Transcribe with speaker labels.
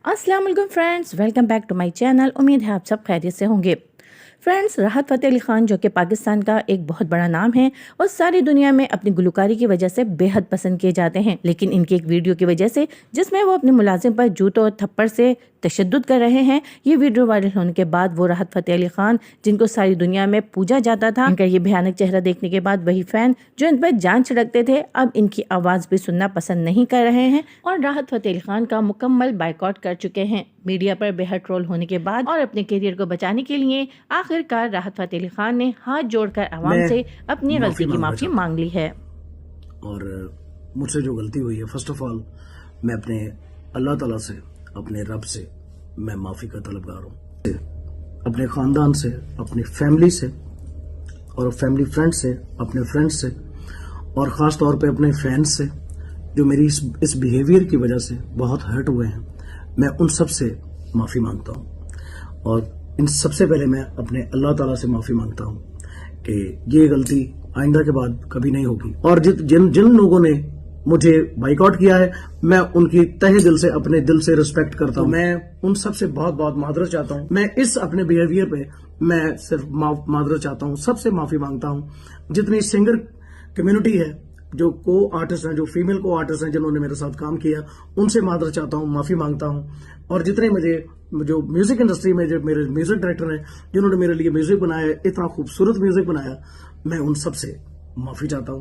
Speaker 1: अस्सलाम वालेकुम friends, welcome back to my channel. उम्मीद है आप सब खैरियत से होंगे। फ्रेंड्स, राहत फ़तेह अली ख़ान जो कि पाकिस्तान का एक बहुत बड़ा नाम है और सारी दुनिया में अपनी गुलकारी की वजह से बेहद पसंद किए जाते हैं, लेकिन इनकी एक वीडियो की वजह से जिसमें वो अपने मुलाजिम पर जूतों और थप्पड़ से तशद्दुद कर रहे हैं, ये वीडियो वायरल होने के बाद वो राहत फ़तेह अली ख़ान जिनको सारी दुनिया में पूजा जाता था, इनका ये भयानक चेहरा देखने के बाद वही फैन जो इन पर जान छिड़कते थे अब इनकी आवाज़ भी सुनना पसंद नहीं कर रहे हैं और राहत फ़तेह अली ख़ान का मुकम्मल बायकॉट कर चुके हैं। मीडिया पर बेहद ट्रोल होने के बाद और अपने करियर को बचाने के लिए आखिरकार राहत फ़तेह अली ख़ान ने हाथ जोड़कर आवाम से अपनी गलती की माफ़ी मांग ली है।
Speaker 2: और मुझसे जो गलती हुई है, फर्स्ट ऑफ ऑल मैं अपने अल्लाह ताला से, अपने रब से मैं माफ़ी का तलबगार हूँ। अपने ख़ानदान से, अपनी फैमिली से और फैमिली फ्रेंड से, अपने फ्रेंड्स से और ख़ास तौर पे अपने फैंस से जो मेरी इस बिहेवियर की वजह से बहुत हर्ट हुए हैं, मैं उन सब से माफ़ी मांगता हूँ। और इन सबसे पहले मैं अपने अल्लाह ताला से माफ़ी मांगता हूँ कि ये गलती आइंदा के बाद कभी नहीं होगी। और जिन लोगों ने मुझे बाइकआउट किया है, मैं उनकी तहे दिल से, अपने दिल से रिस्पेक्ट करता हूँ। मैं उन सब से बहुत बहुत मादरत चाहता हूँ। मैं इस अपने बिहेवियर पे मैं सिर्फ मादरत चाहता हूँ, सबसे माफ़ी मांगता हूँ। जितनी सिंगर कम्युनिटी है, जो को आर्टिस्ट हैं, जो फीमेल को आर्टिस्ट हैं जिन्होंने मेरे साथ काम किया, उनसे मादरत चाहता हूँ, माफ़ी मांगता हूँ। और जितने मुझे जो म्यूजिक इंडस्ट्री में जो मेरे म्यूजिक डायरेक्टर हैं जिन्होंने मेरे लिए म्यूजिक बनाया, इतना खूबसूरत म्यूजिक बनाया, मैं उन सब से माफ़ी चाहता हूँ।